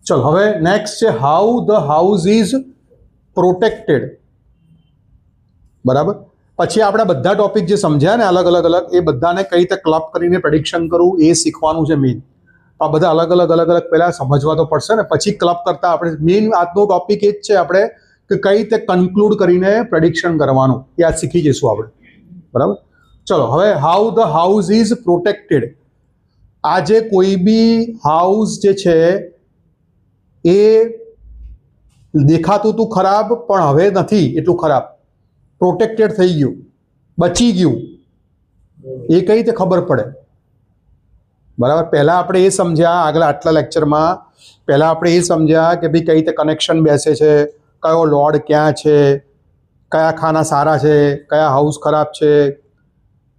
ચલો હવે નેક્સ્ટ છે how the house is protected. બરાબર. પછી આપણે બધા ટોપિક જે સમજ્યા ને અલગ અલગ એ બધાને કઈ રીતે ક્લબ કરીને પ્રેડિક્શન કરવું એ શીખવાનું છે મેઇન. આ બધા અલગ અલગ પહેલા સમજવા તો પડશે ને, પછી ક્લબ કરતા આપણે મેઇન આજનો ટોપિક એ જ છે આપણે કે કઈ રીતે કન્ક્લુડ કરીને પ્રેડિક્શન કરવાનું એ આજ શીખી જઈશું આપણે. બરાબર. ચલો હવે how the house is protected. આજે કોઈ બી હાઉસ જે છે એ દેખાતું હતું ખરાબ પણ હવે નથી એટલું ખરાબ, પ્રોટેક્ટેડ થઈ ગયું, બચી ગયું. એ કઈ રીતે ખબર પડે? બરાબર. પહેલાં આપણે એ સમજ્યા આગળ આટલા લેક્ચરમાં, પહેલાં આપણે એ સમજ્યા કે ભાઈ કઈ રીતે કનેક્શન બેસે છે, કયો લોર્ડ ક્યાં છે, કયા ખાના સારા છે, કયા હાઉસ ખરાબ છે,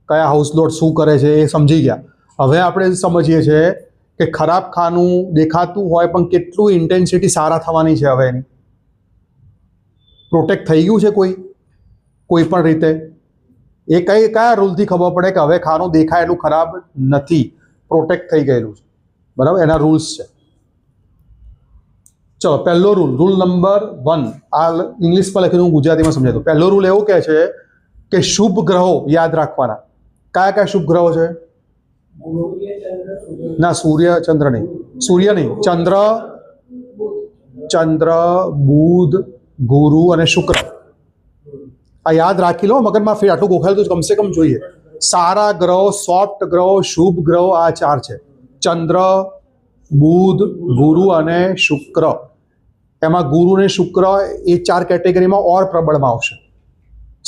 કયા હાઉસ લોર્ડ શું કરે છે એ સમજી ગયા. હવે આપણે સમજીએ છીએ કે ખરાબ ખાનું દેખાતું હોય પણ કેટલું ઇન્ટેન્સિટી સારા થવાની છે. હવે એની પ્રોટેક્ટ થઈ ગયું છે કોઈ પણ રીતે. એ કયા રૂલથી ખબર પડે કે હવે ખાનું દેખાય એટલું ખરાબ નથી, પ્રોટેક્ટ થઈ ગયેલું છે. બરાબર. એના રૂલ્સ છે. ચલો પહેલો રૂલ નંબર 1 આ ઇંગ્લિશમાં લખીને હું ગુજરાતીમાં સમજાવું. પહેલો રૂલ એવો કહે છે કે શુભ ગ્રહો યાદ રાખવાના. કયા કયા શુભ ગ્રહો છે? ના, સૂર્ય નહીં, ચંદ્ર, બુધ, ગુરુ અને શુક્ર. આ યાદ રાખી લો, મગજમાં ફેર આટલું ગોખાયેલું તો કમસે કમ જોઈએ. સારા ગ્રહો, સોફ્ટ ગ્રહો, શુભ ગ્રહો આ 4 છે. ચંદ્ર, બુધ, ગુરુ અને શુક્ર. એમાં ગુરુ અને શુક્ર એ 4 કેટેગરીમાં ઓર પ્રબળમાં આવશે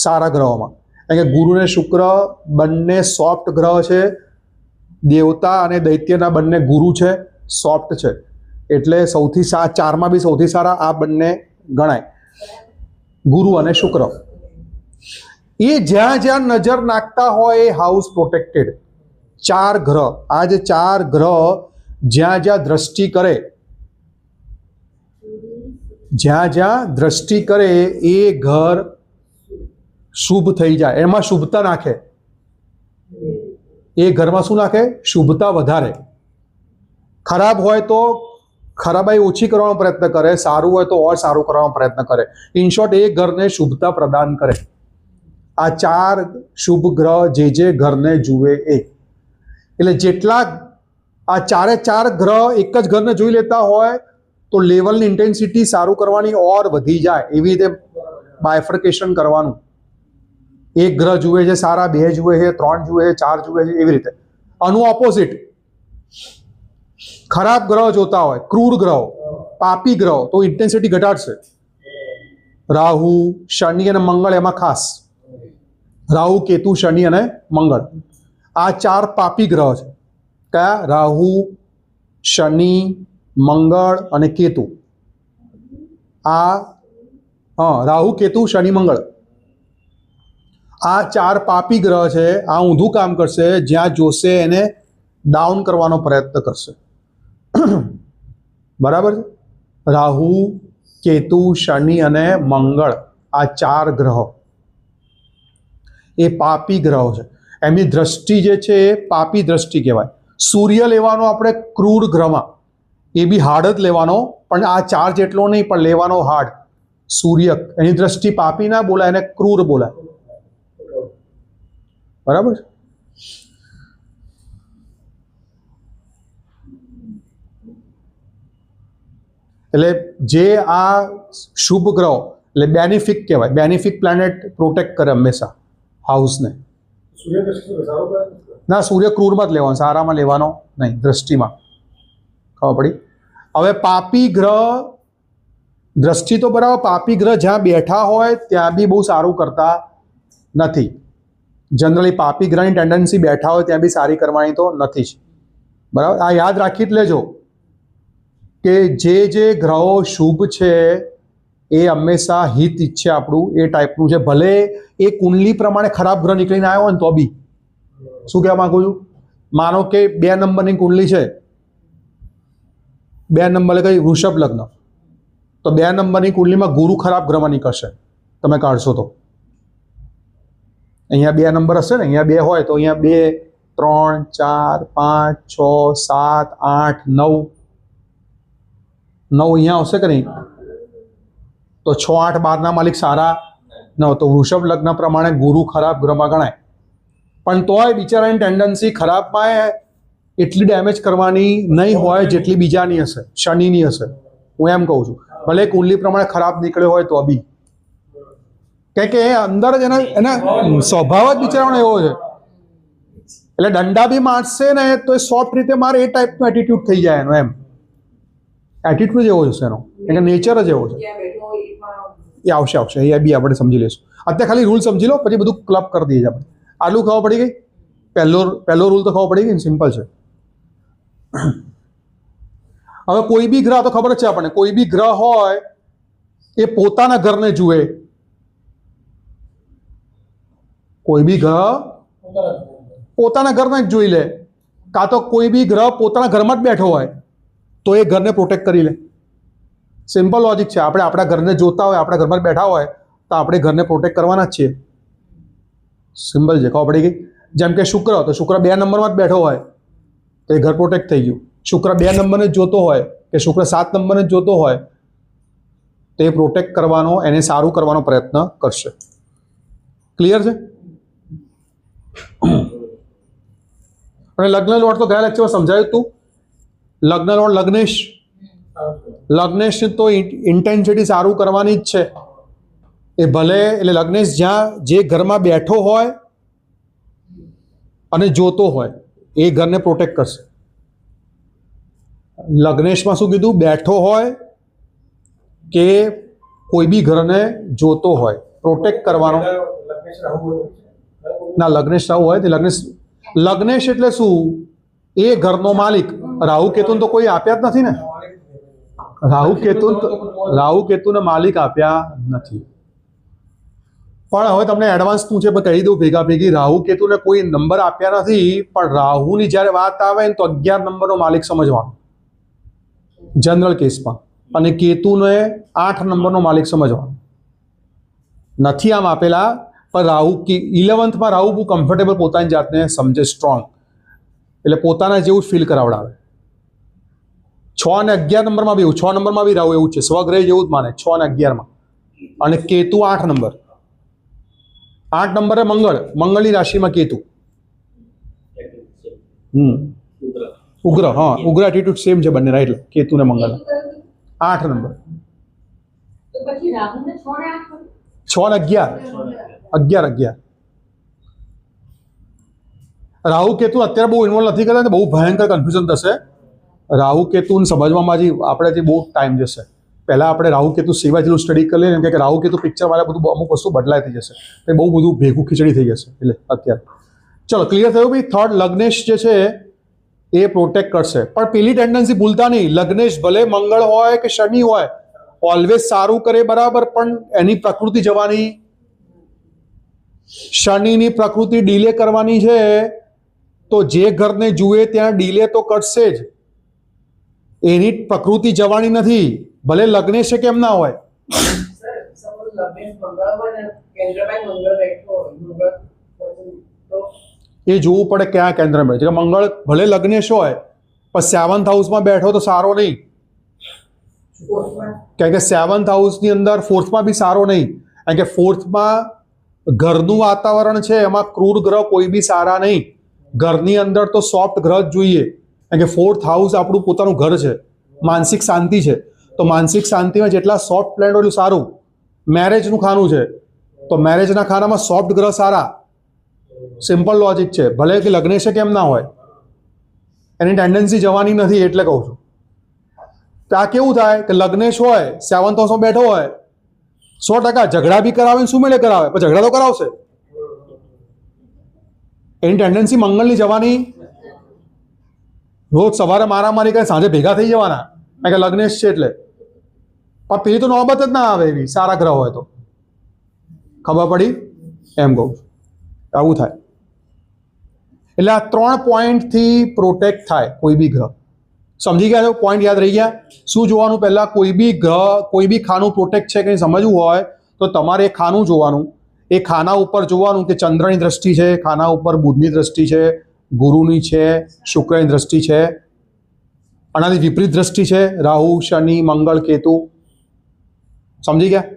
સારા ગ્રહોમાં. કારણ કે ગુરુ અને શુક્ર બંને સોફ્ટ ગ્રહ છે. દેવતા અને દૈત્યના બંને ગુરુ છે, સોફ્ટ છે. એટલે સૌથી 4માં બી સૌથી સારા આ બંને ગણાય, ગુરુ અને શુક્ર. એ જ્યાં નજર નાખતા હોય એ હાઉસ પ્રોટેક્ટેડ. 4 ગ્રહ, આ જે 4 ગ્રહ જ્યાં દ્રષ્ટિ કરે એ ઘર શુભ થઈ જાય. એમાં શુભતા નાખે. એ ઘરમાં શું નાખે? શુભતા વધારે. ખરાબ હોય તો ખરાબાઈ ઓછી કરવાનો પ્રયત્ન કરે, સારું હોય તો ઓર સારું કરવાનો પ્રયત્ન કરે. ઇન શોર્ટ એ ઘરને શુભતા પ્રદાન કરે. આ 4 શુભ ગ્રહ જે ઘરને જુએ એ. એટલે જેટલા આ 4 ગ્રહ એક જ ઘરને જોઈ લેતા હોય તો લેવલની ઇન્ટેન્સિટી સારું કરવાની ઓર વધી જાય. એવી રીતે બાયફર્કેશન કરવાનું. એક ગ્રહ જુએ છે સારા, 2 જુએ છે, 3 જુએ છે, 4 જુએ છે, એવી રીતે. આનું ઓપોઝિટ ખરાબ ગ્રહ જોતા હોય, ક્રૂર ગ્રહો, પાપી ગ્રહો, તો ઇન્ટેન્સિટી ઘટાડશે. રાહુ, શનિ અને મંગળ એમાં ખાસ. રાહુ, કેતુ, શનિ અને મંગળ આ 4 પાપી ગ્રહ છે. કયા? રાહુ, શનિ, મંગળ અને કેતુ. રાહુ, કેતુ, શનિ, મંગળ આ 4 પાપી ગ્રહ છે. આ ઊંધું કામ કરશે, જ્યાં જોશે એને ડાઉન કરવાનો પ્રયત્ન કરશે. બરાબર છે. રાહુ, કેતુ, શનિ અને મંગળ આ 4 ગ્રહો એ પાપી ગ્રહો છે. એમની દ્રષ્ટિ જે છે એ પાપી દ્રષ્ટિ કહેવાય. સૂર્ય લેવાનો આપણે ક્રૂર ગ્રહમાં, એ બી હાર્ડ જ લેવાનો, પણ આ 4 જેટલો નહીં, પણ લેવાનો હાર્ડ. સૂર્ય એની દ્રષ્ટિ પાપી ના બોલાય, એને ક્રૂર બોલાય. બરાબર. એટલે જે આ શુભ ગ્રહો એટલે બેનિફિક કહેવાય. બેનિફિક પ્લેનેટ પ્રોટેક્ટ કરે હંમેશા હાઉસને. ના, સૂર્ય ક્રૂરમાં જ લેવાનો, સારામાં લેવાનો નહીં, દ્રષ્ટિમાં. ખબર પડી? હવે પાપી ગ્રહ, દ્રષ્ટિ તો બરાબર, પાપી ગ્રહ જ્યાં બેઠા હોય ત્યાં બી બહુ સારું કરતા નથી. જનરલી પાપી ગ્રહની ટેન્ડન્સી બેઠા હોય ત્યાં બી સારી કરવાની તો નથી જ. બરાબર. આ યાદ રાખી જ લેજો કે જે ગ્રહો શુભ છે એ હંમેશા હિત ઈચ્છે આપણું એ ટાઈપનું છે. ભલે એ કુંડલી પ્રમાણે ખરાબ ગ્રહ નીકળીને આવ્યો હોય ને તો બી. શું કહેવા માંગુ છું? માનો કે 2 નંબરની કુંડલી છે, 2 નંબર કઈ વૃષભ લગ્ન, તો 2 નંબરની કુંડલીમાં ગુરુ ખરાબ ગ્રહમાં નીકળશે. તમે કાઢશો તો અહીંયા 2 નંબર હશે ને, અહીંયા 2 હોય તો અહીંયા 2, 3, 4, 5, 6, 7, 8, 9 9 અહીંયા આવશે કે નહીં? તો 6, 8, 12 માલિક સારા ન, તો વૃષભ લગ્ન પ્રમાણે ગુરુ ખરાબ ગ્રહમાં ગણાય. પણ તોય બિચારાની ટેન્ડન્સી ખરાબમાં એટલી ડેમેજ કરવાની નહીં હોય જેટલી બીજાની હશે, શનિની હશે. હું એમ કહું છું, ભલે કુંડલી પ્રમાણે ખરાબ નીકળ્યો હોય તો બી, કે અંદર જ એના સ્વભાવ જ બિચારાનો એવો છે. એટલે દંડા બી મારશે ને તો એ સોફ્ટ રીતે મારે એ ટાઈપનો એટીટ્યુડ થઈ જાય એનો. એમ એટીટ્યુડ જ એવો છે એનો, એટલે નેચર જ એવો છે. એ આવશે એ બી આપણે સમજી લઈશું. અત્યારે ખાલી રૂલ સમજી લો, પછી બધું ક્લબ કરી દઈએ આપણે. આટલું ખબર પડી ગઈ? પહેલો રૂલ તો ખબર પડી ગઈ ને, સિમ્પલ છે. હવે કોઈ બી ગ્રહ તો ખબર જ છે આપણને, કોઈ બી ગ્રહ હોય એ પોતાના ઘરને જુએ. કોઈ બી ગ્રહ પોતાના ઘરને જ જોઈ લે, કાં તો કોઈ બી ગ્રહ પોતાના ઘરમાં જ બેઠો હોય તો એ ઘરને પ્રોટેક્ટ કરી લે. સિમ્પલ લોજિક છે. આપણે આપણા ઘરને જોતા હોય, આપણા ઘરમાં બેઠા હોય તો આપણે ઘરને પ્રોટેક્ટ કરવાના જ છીએ. સિમ્પલ છે, ખબર પડી ગઈ? જેમ કે શુક્ર, તો શુક્ર 2 નંબરમાં જ બેઠો હોય તો એ ઘર પ્રોટેક્ટ થઈ ગયું. શુક્ર 2 નંબરને જ જોતો હોય કે શુક્ર 7 નંબરને જ જોતો હોય તો એ પ્રોટેક્ટ કરવાનો, એને સારું કરવાનો પ્રયત્ન કરશે. ક્લિયર છે? અને લગ્ન લોટ તો ગયા લેક્ચરમાં સમજાયું હતું. લગ્ન લોટ લગ્નેશ તો ઇન્ટેન્સિટી સારું કરવાની જ છે. એ ભલે, એટલે લગ્નેશ જ્યાં જે ઘરમાં બેઠો હોય અને જોતો હોય એ ઘરને પ્રોટેક્ટ કરશે. લગ્નેશમાં શું કીધું? બેઠો હોય કે કોઈ બી ઘરને જોતો હોય, પ્રોટેક્ટ કરવાનો. ના, લગ્નેશ રાહુ હોય તો લગ્નેશ એટલે શું? એ ઘરનો માલિક. રાહુ કેતુને તો કોઈ આપ્યા જ નથી ને. રાહુ કેતુને માલિક આપ્યા નથી. પણ હવે તમને એડવાન્સ શું છે કહી દઉં ભેગા ભેગી. રાહુ કેતુને કોઈ નંબર આપ્યા નથી, પણ રાહુની જ્યારે વાત આવે ને તો 11 નંબરનો માલિક સમજવાનો જનરલ કેસમાં, અને કેતુને 8 નંબરનો માલિક સમજવાનો. નથી આમ આપેલા, પણ રાહુ 11થમાં રાહુ બહુ કમ્ફર્ટેબલ પોતાની જાતને સમજે, સ્ટ્રોંગ, એટલે પોતાના જેવું ફીલ કરાવડાવે. 6 અને 11 નંબરમાં બી એવું, 6 નંબરમાં બી રાહુ એવું છે, સ્વગ્રહ જેવું જ માને 6 અને 11માં. અને કેતુ 8 નંબર, 8 નંબરે મંગળની રાશિમાં કેતુ. ઉગ્ર, હા, ઉગ્ર એટીટ્યુડ સેમ છે બંને, રાઈટ? કેતુ ને મંગળ 8 નંબર. 6 અને 11. રાહુ કેતુ અત્યારે બહુ ઇન્વોલ્વ નથી કરતા, બહુ ભયંકર કન્ફ્યુઝન થશે. રાહુ કેતુને સમજવામાં આપણે બહુ ટાઈમ જશે. પહેલાં આપણે રાહુ કેતુ સિવાય જેટલું સ્ટડી કરી લઈએ કે રાહુ કેતુ પિક્ચર વાળા બધું અમુક વસ્તુ બદલાઈ થઈ જશે, એ બહુ બધું ભેગું ખીચડી થઈ જશે. એટલે અત્યારે ચલો ક્લિયર થયું ભાઈ. થર્ડ લગ્નેશ જે છે એ પ્રોટેક્ટ કરશે. પણ પેલી ટેન્ડન્સી ભૂલતા નહીં, લગ્નેશ ભલે મંગળ હોય કે શનિ હોય, ઓલવેઝ સારું કરે બરાબર, પણ એની પ્રકૃતિ જવાની, શનિની પ્રકૃતિ ડીલે કરવાની છે. તો જે ઘરને જુએ ત્યાં ડીલે તો કરશે જ, એની પ્રકૃતિ જવાની નથી, ભલે લગ્નેશ કેમ ના હોય. એ જોવું પડે ક્યાં કેન્દ્રમાં છે. મંગળ ભલે લગ્નેશ હોય પણ 7th હાઉસમાં બેઠો તો સારો નહીં, કારણ કે 7th હાઉસની અંદર 4thમાં બી સારો નહીં, કારણ કે 4thમાં ઘરનું વાતાવરણ છે, એમાં ક્રૂર ગ્રહ કોઈ બી સારા નહીં. ઘરની અંદર તો સોફ્ટ ગ્રહ જ જોઈએ, કારણ કે 4th હાઉસ આપણું પોતાનું ઘર છે, માનસિક શાંતિ છે. તો માનસિક શાંતિમાં જેટલા સોફ્ટ પ્લેનેટ હોય એટલું સારું. મેરેજનું ખાનું છે તો મેરેજના ખાનામાં સોફ્ટ ગ્રહ સારા. સિમ્પલ લોજિક છે. ભલે કે લગ્નેશ કેમ ના હોય, એની ટેન્ડન્સી જવાની નથી, એટલે કહું છું. તો આ કેવું થાય કે લગ્નેશ હોય, 7th હાઉસમાં બેઠો હોય, 100% ઝઘડા બી કરાવે ને સુમેળે કરાવે, પણ ઝઘડા તો કરાવશે. એની ટેન્ડન્સી મંગળની જવાની, રોજ સવારે મારામારી કરે, સાંજે ભેગા થઈ જવાના, કારણ કે લગ્નેશ છે એટલે. પણ પેલી તો નોબત જ ના આવે એવી, સારા ગ્રહ હોય તો. ખબર પડી? એમ કહું છું, આવું થાય. એટલે આ 3 પોઈન્ટથી પ્રોટેક્ટ થાય કોઈ બી ગ્રહ. સમજી ગયા છો? પોઈન્ટ યાદ રહી ગયા? શું જોવાનું? પહેલાં કોઈ બી ગ્રહ, કોઈ બી ખાનું પ્રોટેક્ટ છે કે સમજવું હોય તો તમારે એ ખાનું જોવાનું. એ ખાના ઉપર જોવાનું કે ચંદ્રની દ્રષ્ટિ છે, ખાના ઉપર બુધની દ્રષ્ટિ છે, ગુરુની છે, શુક્રની દ્રષ્ટિ છે. આનાથી વિપરીત દ્રષ્ટિ છે રાહુ, શનિ, મંગળ, કેતુ. સમજી ગયા?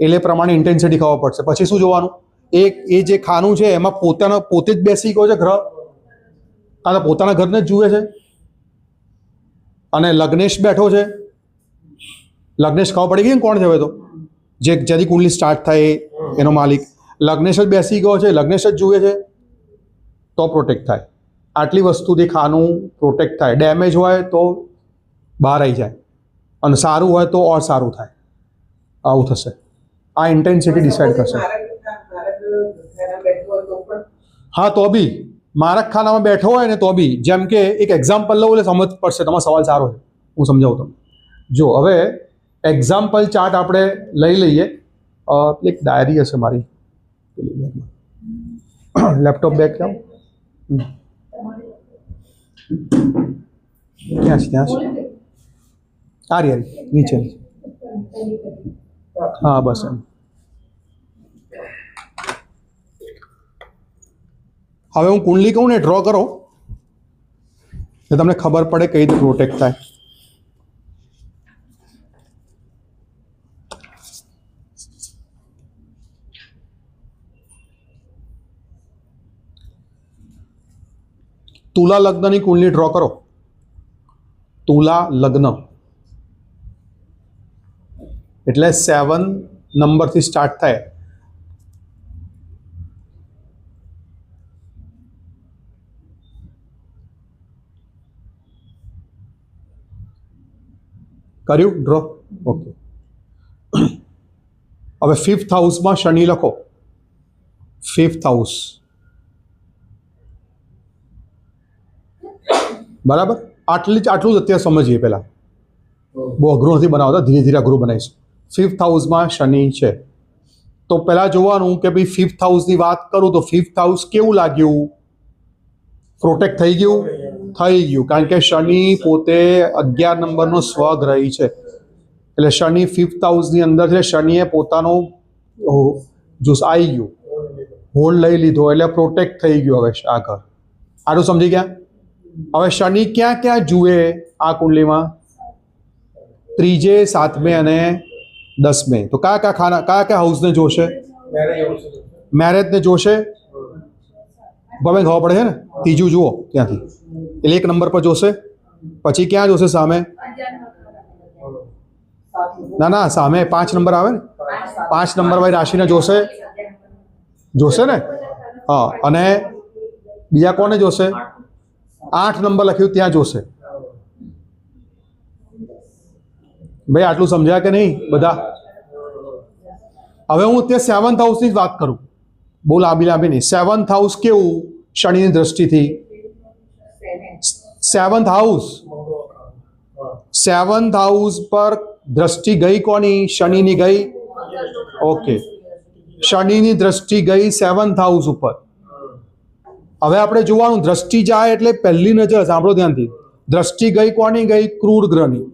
એટલે પ્રમાણે ઇન્ટેન્સિટી ખબર પડશે. પછી શું જોવાનું? એ જે ખાનું છે એમાં પોતે જ બેસી ગયો છે ગ્રહ, કાં તો પોતાના ઘરને જ જુએ છે. અને લગ્નેશ બેઠો છે. લગ્નેશ ખબર પડી ગઈ ને કોણ છે હવે તો? જેથી કુંડલી સ્ટાર્ટ થાય એનો માલિક લગ્નેશ જ બેસી ગયો છે, લગ્નેશ જ જુએ છે, તો પ્રોટેક્ટ થાય. આટલી વસ્તુથી ખાનું પ્રોટેક્ટ થાય. ડેમેજ હોય તો બહાર આવી જાય અને સારું હોય તો ઓર સારું થાય. આવું થશે. આ ઇન્ટેન્સિટી ડિસાઇડ કરશે. હા, તો બી મારક ખાનામાં બેઠો હોય ને તો બી, જેમ કે એક એક્ઝામ્પલ લઉં એટલે સમજ પડશે. તમારો સવાલ સારો છે, હું સમજાવું તમને. જો હવે એક્ઝામ્પલ ચાર્ટ આપણે લઈ લઈએ. એક ડાયરી હશે મારી લેપટોપ બેગ ક્યાં છે? હારી નીચે. હા બસ એમ. હવે હું કુંડલી કહું ને ડ્રો કરો તો તમને ખબર પડે કઈ રીતે પ્રોટેક્ટ થાય. તુલા લગ્નની કુંડલી ડ્રો કરો. તુલા લગ્ન એટલે 7 નંબરથી સ્ટાર્ટ થાય. કર્યું ડ્રો? ઓકે. હવે 5th હાઉસમાં શનિ લખો. 5th house. બરાબર? આટલું જ અત્યારે સમજીએ. પહેલાં બહુ અઘરું નથી બનાવતા, ધીરે ધીરે અઘરું બનાવીશું. 5th હાઉસમાં શનિ છે તો પહેલાં જોવાનું કે ભાઈ 5th હાઉસની વાત કરું તો 5th હાઉસ કેવું લાગ્યું? પ્રોટેક્ટ થઈ ગયું? થઈ ગયું, કારણ કે શનિ પોતે 11 નંબરનો સ્વગ્રહી છે. એટલે શનિ 5th હાઉસની અંદર છે. શનિએ પોતાનું આવી ગયું, હોલ્ડ લઈ લીધો, એટલે પ્રોટેક્ટ થઈ ગયું. હવે આ ઘર આટલું સમજી ગયા? હવે શનિ ક્યાં ક્યાં જુએ આ કુંડલીમાં? 3, 7 અને 10. તો કયા હાઉસને જોશે? મેરેજને જોશે. હવે ખબર પડે છે ને? ત્રીજું જુઓ ત્યાંથી, એટલે 1 નંબર પર જોશે. પછી ક્યાં જોશે? સામે. ના સામે 5 નંબર આવે ને, 5 નંબર વાળી રાશિને જોશે ને. હા, અને બીજા કોને જોશે? 8 નંબર લખ્યું ત્યાં જોશે. ભાઈ આટલું સમજ્યા કે નહીં બધા? હવે હું અત્યારે 7th હાઉસની જ વાત કરું, બહુ લાંબી નહીં. 7th હાઉસ કેવું શનિની દ્રષ્ટિથી? 7th હાઉસ, 7th હાઉસ પર દ્રષ્ટિ ગઈ કોની? શનિની ગઈ. ઓકે, શનિની દ્રષ્ટિ ગઈ 7th હાઉસ ઉપર. હવે આપણે જોવાનું, દ્રષ્ટિ જાય એટલે પહેલી નજર, સાંભળો ધ્યાનથી, દ્રષ્ટિ ગઈ કોની ગઈ? ક્રૂર ગ્રહની.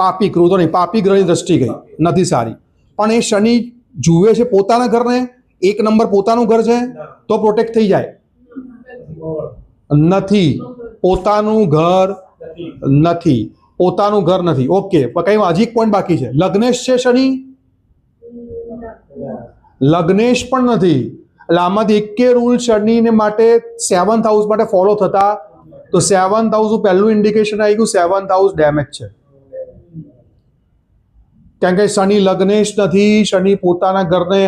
પાપી, ક્રૂર તો નહીં, પાપી ગ્રહની દ્રષ્ટિ ગઈ, નથી સારી. પણ એ શનિ જુએ છે પોતાના ઘરને. 1 નંબર પોતાનું ઘર છે તો પ્રોટેક્ટ થઈ જાય? નથી. પોતાનું ઘર નથી. પોતાનું ઘર નથી. ઓકે, કઈ હજી એક પોઈન્ટ બાકી છે. લગ્નેશ છે શનિ? લગ્નેશ પણ નથી. એટલે આમાંથી એકે રૂલ શનિને માટે 7th હાઉસ માટે ફોલો થતા. તો 7th હાઉસનું પહેલું ઇન્ડિકેશન આવી ગયું, 7th હાઉસ ડેમેજ છે. કારણ કે શનિ લગ્નેશ નથી, શનિ પોતાના ઘરને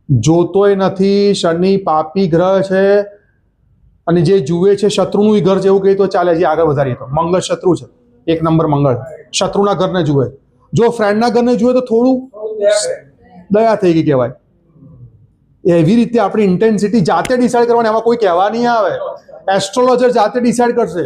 જોતોય નથી, શનિ પાપી ગ્રહ છે. અને જે જુએ છે શત્રુનું ઘર જેવું કહે તો ચાલે. હજી આગળ વધારીએ તો મંગળ શત્રુ છે. 1 નંબર મંગળ શત્રુના ઘરને જુએ. જો ફ્રેન્ડના ઘરને જુએ તો થોડું દયા થઈ ગઈ કહેવાય. એવી રીતે આપણી ઇન્ટેન્સિટી જાતે ડિસાઇડ કરવાની, એમાં કોઈ કહેવા નહીં આવે. એસ્ટ્રોલોજર જાતે ડિસાઇડ કરશે.